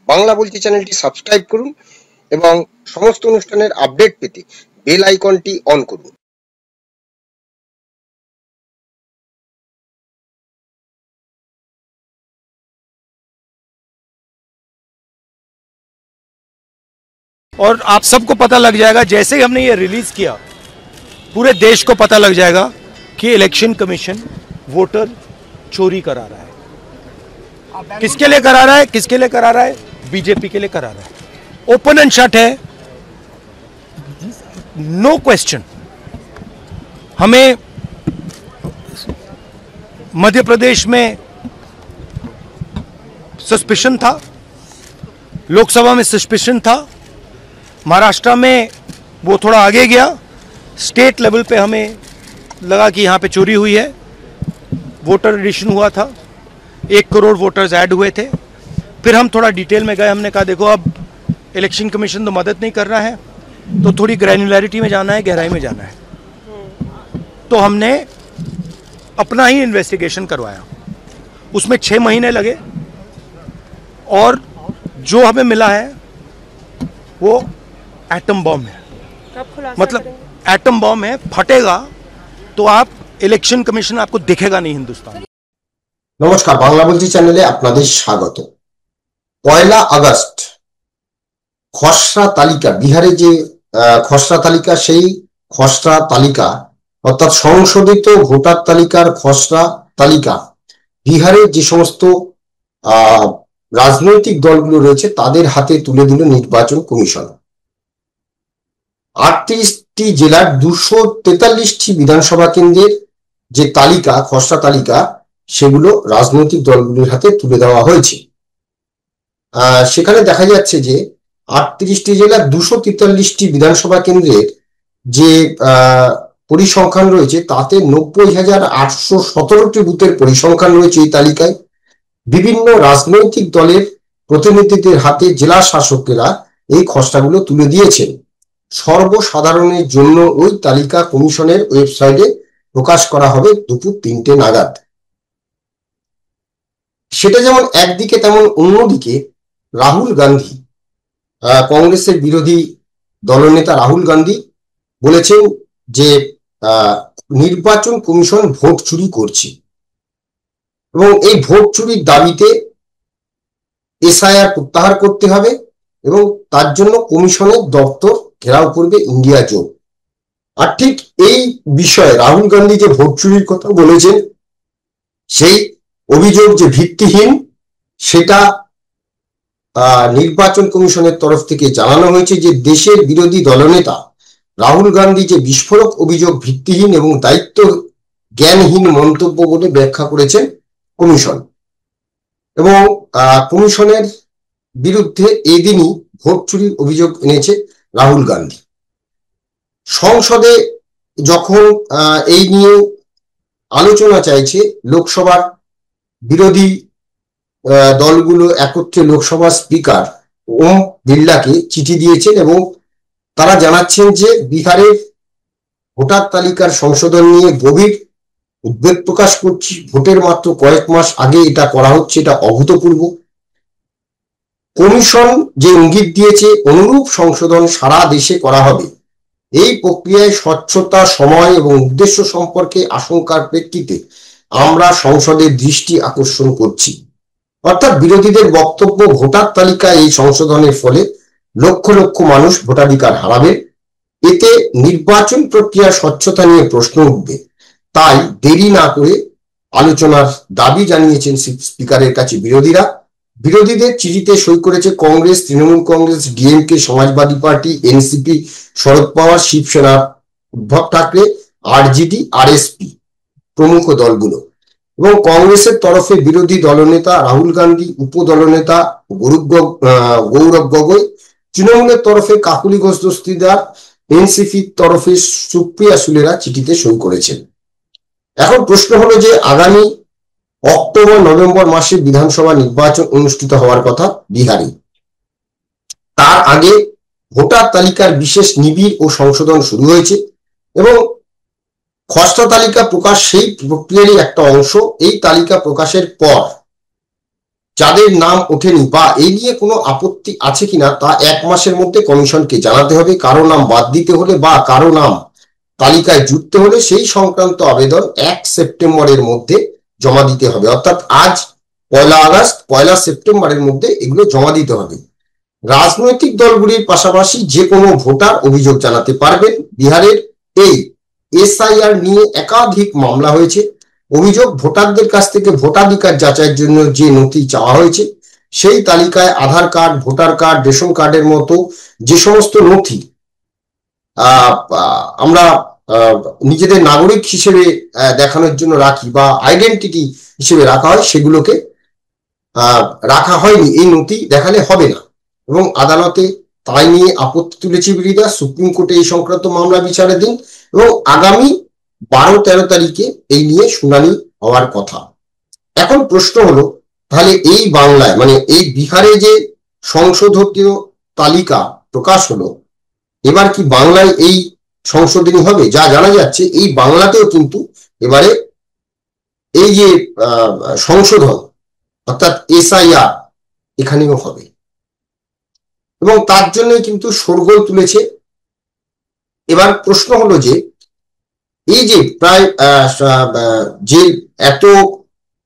বাংলা বলছি চ্যানেলটি সাবস্ক্রাইব করুন এবং সমস্ত অনুষ্ঠানের আপডেট পেতে বেল আইকনটি অন করুন। और आप सबको पता लग जाएगा, जैसे ही हमने ये रिलीज किया पूरे देश को पता लग जाएगा कि इलेक्शन कमीशन वोटर चोरी करा रहा है। किसके लिए करा रहा है? किसके लिए करा रहा है? बीजेपी के लिए करा रहा है। ओपन एंड शट है, नो क्वेश्चन। हमें मध्य प्रदेश में सस्पिशन था, लोकसभा में सस्पिशन था, महाराष्ट्र में वो थोड़ा आगे गया, स्टेट लेवल पे हमें लगा कि यहाँ पे चोरी हुई है। वोटर एडिशन हुआ था, 1 करोड़ वोटर्स ऐड हुए थे। फिर हम थोड़ा डिटेल में गए, हमने कहा देखो अब इलेक्शन कमीशन तो मदद नहीं कर रहा है, तो थोड़ी ग्रैन्युलैरिटी में जाना है, गहराई में जाना है। तो हमने अपना ही इन्वेस्टिगेशन करवाया, उसमें 6 महीने लगे और जो हमें मिला है वो एटम बॉम्ब है। मतलब एटम बॉम्ब है, फटेगा तो आप इलेक्शन कमीशन आपको दिखेगा नहीं हिंदुस्तान। নমস্কার, বাংলা বলছি চ্যানেলে আপনাদের স্বাগত। 1 আগস্ট খসড়া তালিকা, বিহারে যে খসড়া তালিকা, সেই খসড়া তালিকা অর্থাৎ সংশোধিত ভোটার তালিকার খসড়া তালিকা বিহারে যে সমস্ত রাজনৈতিক দলগুলো রয়েছে তাদের হাতে তুলে দিল নির্বাচন কমিশন। 38টি জেলার 243টি বিধানসভা কেন্দ্রের যে তালিকা, খসড়া তালিকা, সেগুলো রাজনৈতিক দলগুলির হাতে তুলে দেওয়া হয়েছে। সেখানে দেখা যাচ্ছে যে 38টি জেলার 243টি বিধানসভা কেন্দ্রের যে পরিসংখ্যান রয়েছে তাতে 90,817টি বুথের পরিসংখ্যান রয়েছে এই তালিকায়। বিভিন্ন রাজনৈতিক দলের প্রতিনিধিদের হাতে জেলা শাসকেরা এই খসড়াগুলো তুলে দিয়েছেন। সর্বসাধারণের জন্য ওই তালিকা কমিশনের ওয়েবসাইটে প্রকাশ করা হবে দুপুর 3টে নাগাদ। সেটা যেমন একদিকে, তেমন অন্যদিকে রাহুল গান্ধী, কংগ্রেসের বিরোধী দলনেতা রাহুল গান্ধী বলেছেন যে নির্বাচন কমিশন ভোট চুরি করছে এবং এই ভোট চুরির দাবিতে এসআইআর প্রত্যাহার করতে হবে এবং তার জন্য কমিশনের দপ্তর ঘেরাও করবে ইন্ডিয়া জোট। আর ঠিক এই বিষয়ে রাহুল গান্ধী যে ভোট চুরির কথা বলেছেন, সেই অভিযোগ যে ভিত্তিহীন সেটা নির্বাচন কমিশনের তরফ থেকে জানানো হয়েছে যে দেশের বিরোধী দলনেতা রাহুল গান্ধী যে বিস্ফোরক অভিযোগ ভিত্তিহীন এবং দায়িত্ব জ্ঞানহীন মন্তব্য বলে ব্যাখ্যা করেছেন কমিশন। এবং কমিশনের বিরুদ্ধে এদিনই ভোট চুরির অভিযোগ এনেছে রাহুল গান্ধী। সংসদে যখন এই নিয়ে আলোচনা চাইছে, লোকসভার বিরোধী দলগুলো একত্রে লোকসভা স্পিকার ওম বিড়লাকে চিঠি দিয়েছেন এবং তারা জানাচ্ছেন যে বিহারের ভোটার তালিকার সংশোধন নিয়ে গভীর উদ্বেগ প্রকাশ করছি। ভোটের মাত্র কয়েক মাস আগে এটা করা হচ্ছে, এটা অভূতপূর্ব। কমিশন যে ইঙ্গিত দিয়েছে অনুরূপ সংশোধন সারা দেশে করা হবে। এই প্রক্রিয়ায় স্বচ্ছতা, সময় এবং উদ্দেশ্য সম্পর্কে আশঙ্কার প্রেক্ষিতে আমরা সংসদের দৃষ্টি আকর্ষণ করছি। অর্থাৎ বিরোধীদের বক্তব্য, ভোটার তালিকায় এই সংশোধনের ফলে লক্ষ লক্ষ মানুষ ভোটাধিকার হারাবে, এতে নির্বাচন প্রক্রিয়ার স্বচ্ছতা নিয়ে প্রশ্ন উঠবে। তাই দেরি না করে আলোচনার দাবি জানিয়েছেন স্পিকারের কাছে বিরোধীরা। বিরোধীদের চিঠিতে সই করেছে কংগ্রেস, তৃণমূল কংগ্রেস, ডিএমকে, সমাজবাদী পার্টি, এনসিপি, শরদ পাওয়ার, শিবসেনা, উদ্ধব ঠাকরে, আরজেডি, আরএসপি প্রমুখ দলগুলো। এবং কংগ্রেসের তরফে বিরোধী দলনেতা রাহুল গান্ধী, উপদলনেতা গৌরব গগৈ, তৃণমূলের তরফে কাকুলি ঘোষ দস্তিদার, এনসিপির তরফে সুপ্রিয়া সুলেরা চিঠিতে সই করেছেন। এখন প্রশ্ন হলো যে আগামী অক্টোবর নভেম্বর মাসে বিধানসভা নির্বাচন অনুষ্ঠিত হওয়ার কথা বিহারে। তার আগে ভোটার তালিকার বিশেষ নিবিড় ও সংশোধন শুরু হয়েছে এবং খসড়া তালিকা প্রকাশ সেই প্রক্রিয়ারই একটা অংশ। এই তালিকা প্রকাশের পর যাদের নাম ওঠেনি বা এই নিয়ে কোনো আপত্তি আছে কিনা তা 1 মাসের মধ্যে কমিশনকে জানাতে হবে। কারো নাম বাদ দিতে হলে বা কারো নাম তালিকায় জুড়তে হলে সেই সংক্রান্ত আবেদন 1 সেপ্টেম্বরের মধ্যে জমা দিতে হবে। অর্থাৎ আজ 1 আগস্ট, 1 সেপ্টেম্বরের মধ্যে এগুলো জমা দিতে হবে। রাজনৈতিক দলগুলির পাশাপাশি যে কোনো ভোটার অভিযোগ জানাতে পারবেন। বিহারের এই এসআইআর নিয়ে একাধিক মামলা হয়েছে। অভিযোগ, ভোটারদের কাছ থেকে ভোটাধিকার যাচাইয়ের জন্য যে নথি চাওয়া হয়েছে সেই তালিকায় আধার কার্ড, ভোটার কার্ড, রেশন কার্ডের মতো যে সমস্ত নথি আমরা নিজেদের নাগরিক হিসেবে দেখানোর জন্য রাখি বা আইডেন্টিটি হিসেবে রাখা হয়, সেগুলোকে রাখা হয়নি। এই নথি দেখালে হবে না এবং আদালতে তাই নিয়ে আপত্তি তুলেছে বিরোধীরা। সুপ্রিম কোর্টে এই সংক্রান্ত মামলা বিচারের দিন এবং আগামী 12-13 তারিখে এই নিয়ে শুনানি হওয়ার কথা। এখন প্রশ্ন হলো, তাহলে এই বাংলায় মানে এই বিহারে যে সংশোধিত তালিকা প্রকাশ হলো, এবার কি বাংলায় এই সংশোধনী হবে? যা জানা যাচ্ছে এই বাংলাতেও কিন্তু এবারে এই যে সংশোধন অর্থাৎ এসআইআর এখানেও হবে এবং তার জন্য কিন্তু শোরগোল তুলেছে। এবার প্রশ্ন হলো যে এই যে প্রায় যে এত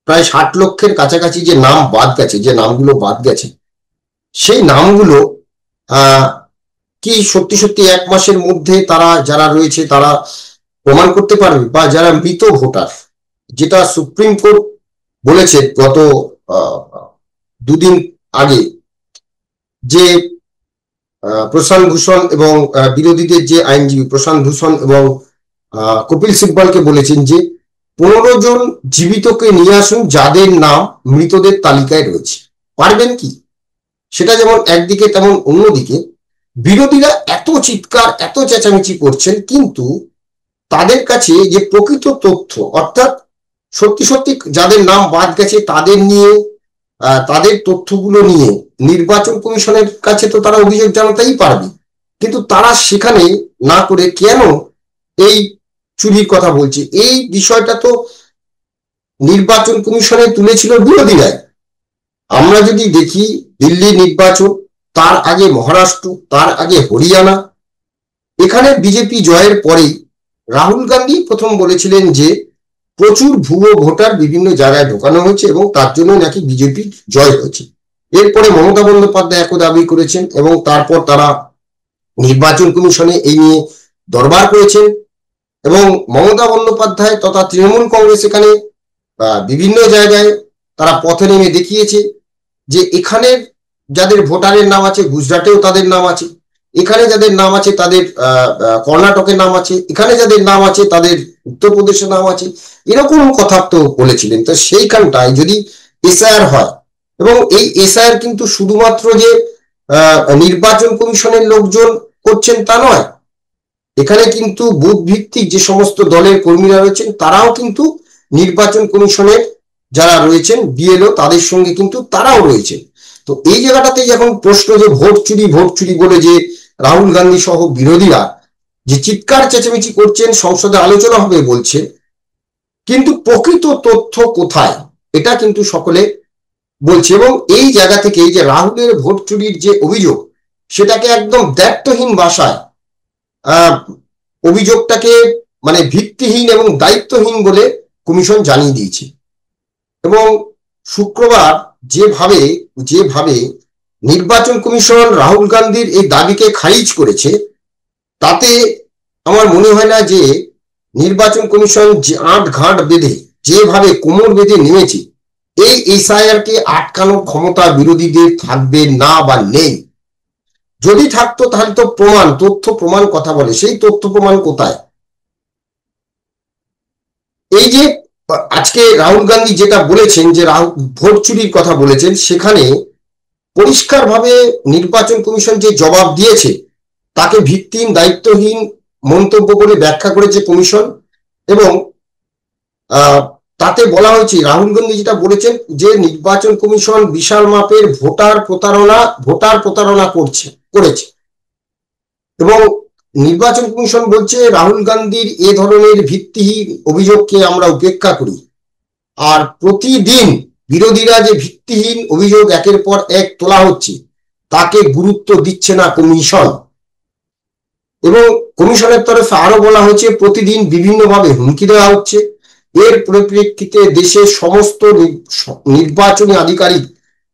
প্রায় 60 লক্ষের কাছাকাছি যে নাম বাদ গেছে, যে নামগুলো বাদ গেছে, সেই নামগুলো কি সত্যি সত্যি 1 মাসের মধ্যে তারা যারা রয়েছে তারা প্রমাণ করতে পারবে? বা যারা মৃত ভোটার, যেটা সুপ্রিম কোর্ট বলেছে গত 2 দিন আগে, যে প্রশান্ত ভূষণ এবং বিরোধীদের যে আইনজীবী প্রশান্ত ভূষণ এবং কপিল সিব্বলকে বলেছেন যে 15 জন জীবিতকে নিয়ে আসুন যাদের নাম মৃতদের তালিকায় রয়েছে। পারবেন কি? সেটা যেমন একদিকে তেমন অন্যদিকে বিরোধীরা এত চিৎকার এত চেঁচামেচি করছেন, কিন্তু তাদের কাছে যে প্রকৃত তথ্য অর্থাৎ সত্যি সত্যি যাদের নাম বাদ গেছে তাদের নিয়ে তাদের তথ্যগুলো নিয়ে নির্বাচন কমিশনের কাছে তো তারা অভিযোগ জানাতেই পারবে, কিন্তু তারা সেখানে না করে কেন এই চুরির কথা বলছে? এই বিষয়টা তো নির্বাচন কমিশনে তুলেছিল বিরোধীরাই। আমরা যদি দেখি দিল্লি নির্বাচন, তার আগে মহারাষ্ট্র, তার আগে হরিয়ানা, এখানে বিজেপি জয়ের পরেই রাহুল গান্ধী প্রথম বলেছিলেন যে প্রচুর ভুয়ো ভোটার বিভিন্ন জায়গায় ঢোকানো হয়েছে এবং তার জন্য নাকি বিজেপি জয় হয়েছে। এরপরে মমতা বন্দ্যোপাধ্যায় একই দাবি করেছেন এবং তারপর তারা নির্বাচন কমিশনে এই নিয়ে দরবার করেছেন এবং মমতা বন্দ্যোপাধ্যায় তথা তৃণমূল কংগ্রেস এখানে বিভিন্ন জায়গায় তারা পথে নেমে দেখিয়েছে যে এখানের যাদের ভোটারের নাম আছে গুজরাটেও তাদের নাম আছে, এখানে যাদের নাম আছে তাদের কর্ণাটকের নাম আছে, এখানে যাদের নাম আছে তাদের উত্তরপ্রদেশের নাম আছে, এরকম কথা তো বলেছিলেন। তো সেইখানটায় যদি এসআইআর হয়, এবং এই এসআইআর কিন্তু শুধুমাত্র যে নির্বাচন কমিশনের লোকজন করছেন তা নয়, এখানে কিন্তু বুথ ভিত্তিক যে সমস্ত দলের কর্মীরা রয়েছেন তারাও কিন্তু নির্বাচন কমিশনের যারা রয়েছেন বিএলও তাদের সঙ্গে কিন্তু তারাও রয়েছেন। তো এই জায়গাটাতে যখন প্রশ্ন যে ভোট চুরি বলে যে রাহুল গান্ধী সহ বিরোধীরা যে চিৎকার চেঁচামেচি করছেন, সংসদে আলোচনা হবে বলছে, কিন্তু প্রকৃত তথ্য কোথায় এটা কিন্তু সকলে বলছে। এবং এই জায়গা থেকে এই যে রাহুলের ভোট চুরির যে অভিযোগ, সেটাকে একদম দায়িত্বহীন ভাষায় অভিযোগটাকে মানে ভিত্তিহীন এবং দায়িত্বহীন বলে কমিশন জানিয়ে দিয়েছে। এবং শুক্রবার যেভাবে নির্বাচন কমিশন রাহুল গান্ধীর এই দাবিকে খারিজ করেছে, তাতে আমার মনে হয় না যে নির্বাচন কমিশন যে আট ঘাট বেঁধে যেভাবে কোমর বেঁধে নেমেছে, এই এসআইআর কে আটকানোর ক্ষমতা বিরোধীদের থাকবে না বা নেই। যদি থাকতো তাহলে তো তথ্য প্রমাণ কথা বলে, সেই তথ্য প্রমাণ কোথায়? এই যে আজকে রাহুল গান্ধী যেটা বলেছেন যে ভোট চুরির কথা বলেছেন, সেখানে পরিষ্কারভাবে নির্বাচন কমিশন যে জবাব দিয়েছে তাকে ভিত্তিহীন দায়িত্বহীন মন্তব্য করে ব্যাখ্যা করেছে কমিশন। এবং তাতে বলা হয়েছে রাহুল গান্ধী যেটা বলেছেন যে নির্বাচন কমিশন বিশাল মাপের ভোটার প্রতারণা করেছে এবং নির্বাচন কমিশন বলছে রাহুল গান্ধীর এ ধরনের ভিত্তিহীন অভিযোগকে আমরা উপেক্ষা করি, আর প্রতিদিন বিরোধীরা যে ভিত্তিহীন অভিযোগ একের পর এক তোলা হচ্ছে তাকে গুরুত্ব দিচ্ছে না কমিশন। এবং কমিশনের তরফে আরো বলা হয়েছে প্রতিদিন বিভিন্নভাবে হুমকি দেওয়া হচ্ছে। এর পরিপ্রেক্ষিতে দেশের সমস্ত নির্বাচনী আধিকারিক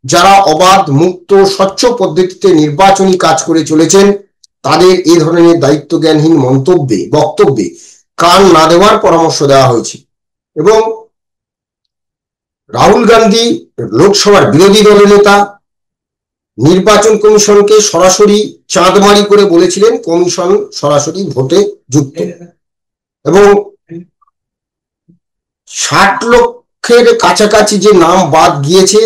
যারা অবাধ, মুক্ত, স্বচ্ছ পদ্ধতিতে নির্বাচনী কাজ করে চলেছেন তাদের এই ধরনের দায়িত্বজ্ঞানহীন বক্তব্যে কান না দেওয়ার পরামর্শ দেওয়া হয়েছে। এবং রাহুল গান্ধী লোকসভার বিরোধী দলের নেতা নির্বাচন কমিশনকে সরাসরি চাঁদমারি করে বলেছিলেন কমিশন সরাসরি ভোটে যুক্ত, এবং 60 লক্ষের কাছাকাছি যে নাম বাদ গিয়েছে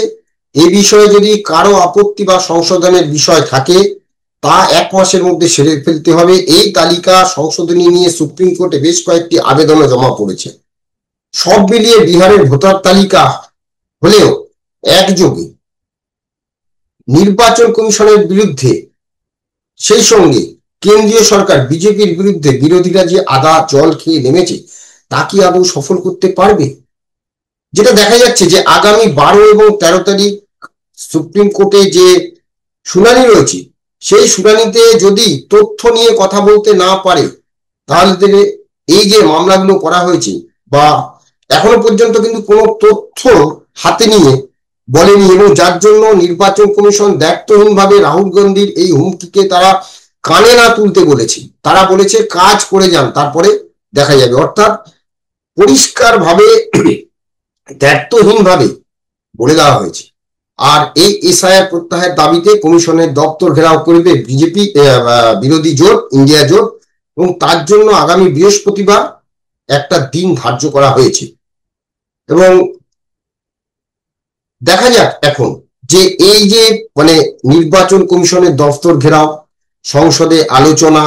এ বিষয়ে যদি কারো আপত্তি বা সংশোধনের বিষয় থাকে তা 1 মাসের মধ্যে সেরে ফেলতে হবে। এই তালিকা সংশোধনী নিয়ে সুপ্রিম কোর্টে বেশ কয়েকটি আবেদনও জমা পড়েছে। সব মিলিয়ে বিহারের ভোটার তালিকা হলেও একযোগে নির্বাচন কমিশনের বিরুদ্ধে, সেই সঙ্গে কেন্দ্রীয় সরকার বিজেপির বিরুদ্ধে বিরোধীরা যে আদা জল খেয়ে নেমেছে তা কি আদৌ সফল করতে পারবে? যেটা দেখা যাচ্ছে যে আগামী 12 এবং 13 তারিখ সুপ্রিম কোর্টে যে শুনানি রয়েছে সেই শুনানিতে যদি তথ্য নিয়ে কথা বলতে না পারে তাহলে এই যে মামলাগুলো করা হয়েছে বা এখনো পর্যন্ত কিন্তু কোনো তথ্য হাতে নিয়ে বলেনি, এবং যার জন্য নির্বাচন কমিশন দায়িত্বহীনভাবে রাহুল গান্ধীর এই হুমকিকে তারা কানে না তুলতে বলেছে। তারা বলেছে কাজ করে যান, তারপরে দেখা যাবে। অর্থাৎ পরিষ্কারভাবে দায়িত্বহীনভাবে বলে দেওয়া হয়েছে। আর এই এসআইআর প্রত্যাহারের দাবিতে কমিশনের দপ্তর ঘেরাও করবে বিজেপি বিরোধী জোট, ইন্ডিয়া জোট, এবং তার জন্য আগামী বৃহস্পতিবার একটা দিন ধার্য করা হয়েছে। এবং দেখা যাক এখন যে এই যে নির্বাচন কমিশনের দপ্তর ঘেরাও, সংসদে আলোচনা,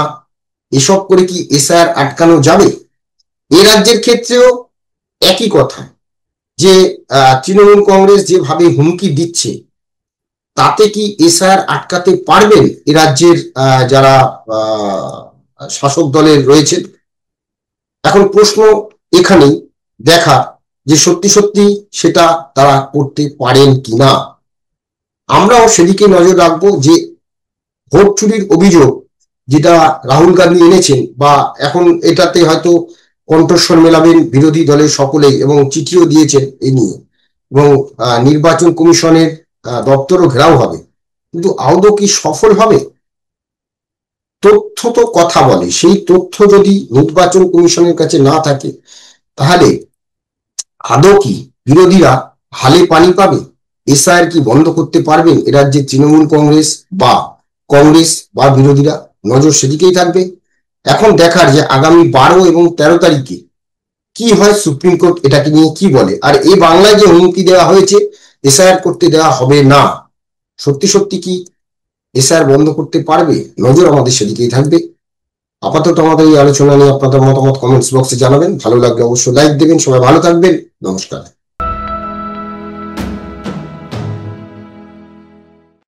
এসব করে কি এসআইআর আটকানো যাবে? এ রাজ্যের ক্ষেত্রেও একই কথা, যে তৃণমূল কংগ্রেস যেভাবে হুমকি দিচ্ছে তাতে কি এসআইআর আটকাতে পারবেন এ রাজ্যের যারা শাসক দলের রয়েছে? এখন প্রশ্ন এখানেই দেখা যে সত্যি সত্যি সেটা তারা করতে পারেন কিনা। আমরাও সেদিকে নজর রাখবো যে ভোট চুরির অভিযোগ যেটা রাহুল গান্ধী এনেছেন, বা এখন এটাতে হয়তো কণ্ঠস্বর মেলাবেন বিরোধী দলের সকলেই এবং চিঠিও দিয়েছেন এই নিয়ে, এবং নির্বাচন কমিশনের দপ্তরও ঘেরাও হবে, কিন্তু আদৌ কি সফল হবে? তথ্য তো কথা বলে, সেই তথ্য যদি নির্বাচন কমিশনের কাছে না থাকে তাহলে আদৌ কি বিরোধীরা হালে পানি পাবে? এসআইআর কি বন্ধ করতে পারবেন এ রাজ্যে তৃণমূল কংগ্রেস বা বিরোধীরা? নজর সেদিকেই থাকবে। এখন দেখার যে আগামী 12 এবং 13 তারিখে কি হয়, সুপ্রিম কোর্ট এটাকে নিয়ে কি বলে। আর এই বাংলায় যে হুমকি দেওয়া হয়েছে এসআইআর করতে দেওয়া হবে না, সত্যি সত্যি কি এসআইআর বন্ধ করতে পারবে? নজর আমাদের সেদিকেই থাকবে। আপাতত আমাদের এই আলোচনা নিয়ে আপনাদের মতামত কমেন্টস বক্সে জানাবেন। ভালো লাগলে অবশ্যই লাইক দেবেন। সবাই ভালো থাকবেন। নমস্কার।